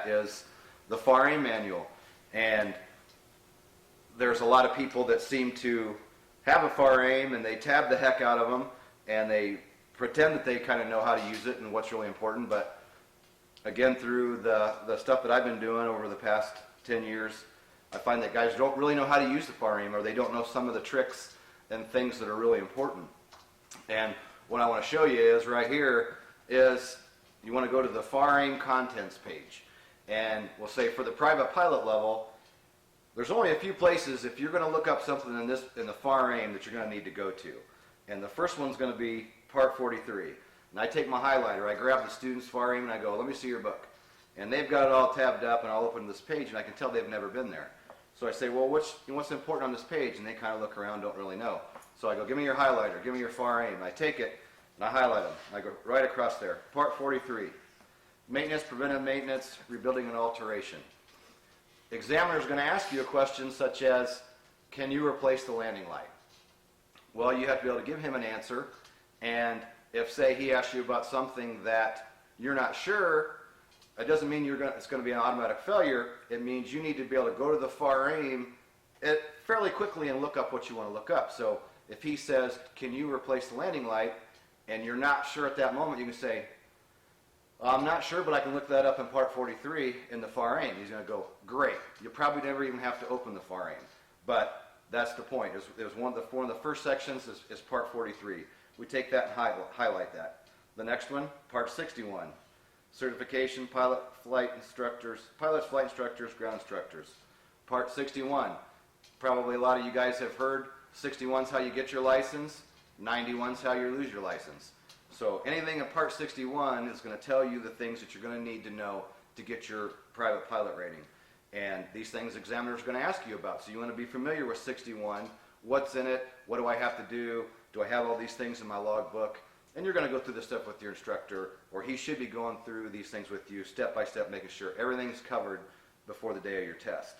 at is the FAR aim manual. And there's a lot of people that seem to have a FAR aim and they tab the heck out of them and they pretend that they kind of know how to use it and what's really important. But again, through the stuff that I've been doing over the past 10 years, I find that guys don't really know how to use the FAR aim, or they don't know some of the tricks and things that are really important. And what I want to show you is right here is you want to go to the FAR aim contents page. And we'll say for the private pilot level, there's only a few places if you're going to look up something in the FAR aim that you're going to need to go to. And the first one's going to be part 43. And I take my highlighter, I grab the student's FAR aim and I go, let me see your book. And they've got it all tabbed up and I'll open this page and I can tell they've never been there. So I say, well, what's important on this page? And they kind of look around, don't really know. So I go, give me your highlighter, give me your FAR aim. I take it and I highlight them. I go right across there. Part 43, maintenance, preventive maintenance, rebuilding and alteration. The examiner is going to ask you a question such as, can you replace the landing light? Well, you have to be able to give him an answer. And if, say, he asks you about something that you're not sure, it doesn't mean it's going to be an automatic failure. It means you need to be able to go to the FAR aim fairly quickly and look up what you want to look up. So if he says, can you replace the landing light, and you're not sure at that moment, you can say, I'm not sure, but I can look that up in part 43 in the FAR aim. He's going to go, great. You probably never even have to open the FAR aim. But that's the point. It was one of the first sections is part 43. We take that and highlight that. The next one, part 61. Certification, pilots, flight instructors, ground instructors. Part 61. Probably a lot of you guys have heard 61's how you get your license, 91's how you lose your license. So anything in part 61 is going to tell you the things that you're going to need to know to get your private pilot rating. And these things examiners are going to ask you about. So you want to be familiar with 61. What's in it? What do I have to do? Do I have all these things in my logbook? And you're going to go through this stuff with your instructor, or he should be going through these things with you step by step, making sure everything's covered before the day of your test.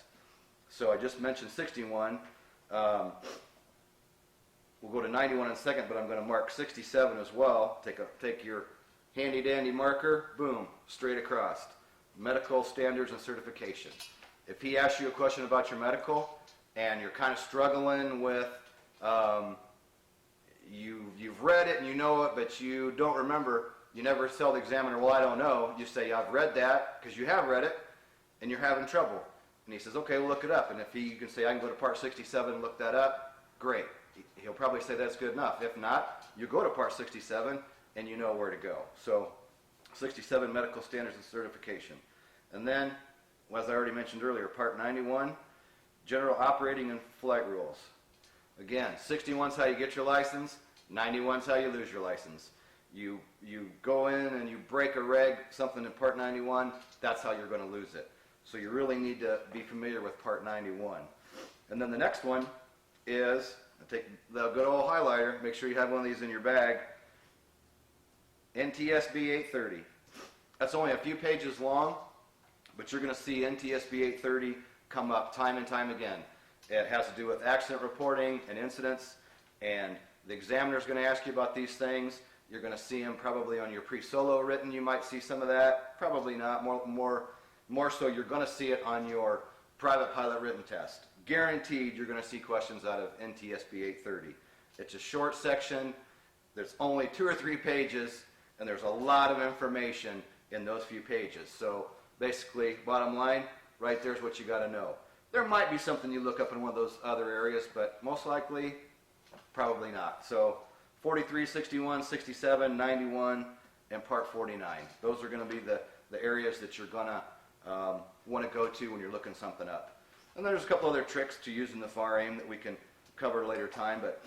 So I just mentioned 61. We'll go to 91 in a second, but I'm going to mark 67 as well. Take your handy dandy marker, boom, straight across. Medical standards and certification. If he asks you a question about your medical and you're kind of struggling with, you've read it and you know it, but you don't remember, you never tell the examiner, well, I don't know. You say, I've read that, because you have read it, and you're having trouble. And he says, okay, we'll look it up. And if you can say, I can go to part 67 and look that up, great. He'll probably say that's good enough. If not, you go to part 67 and you know where to go. So 67, medical standards and certification. And then, as I already mentioned earlier, part 91, general operating and flight rules. Again, 61's how you get your license, 91's how you lose your license. You go in and you break a reg, something in part 91, that's how you're going to lose it. So you really need to be familiar with part 91. And then the next one is, take the good old highlighter, make sure you have one of these in your bag, NTSB 830. That's only a few pages long, but you're going to see NTSB 830 come up time and time again. It has to do with accident reporting and incidents, and the examiner is going to ask you about these things. You're going to see them probably on your pre-solo written. You might see some of that. Probably not. More so, you're going to see it on your private pilot written test. Guaranteed you're going to see questions out of NTSB 830. It's a short section. There's only 2 or 3 pages, and there's a lot of information in those few pages. So basically, bottom line, right there's what you got to know. There might be something you look up in one of those other areas, but most likely, probably not. So 43, 61, 67, 91, and part 49. Those are going to be the areas that you're going to want to go to when you're looking something up. And there's a couple other tricks to using the FAR aim that we can cover at a later time, but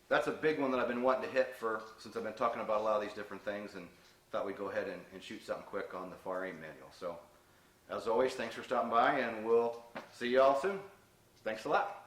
that's a big one that I've been wanting to hit since I've been talking about a lot of these different things, and thought we'd go ahead and shoot something quick on the FAR aim manual. So, as always, thanks for stopping by, and we'll see you all soon. Thanks a lot.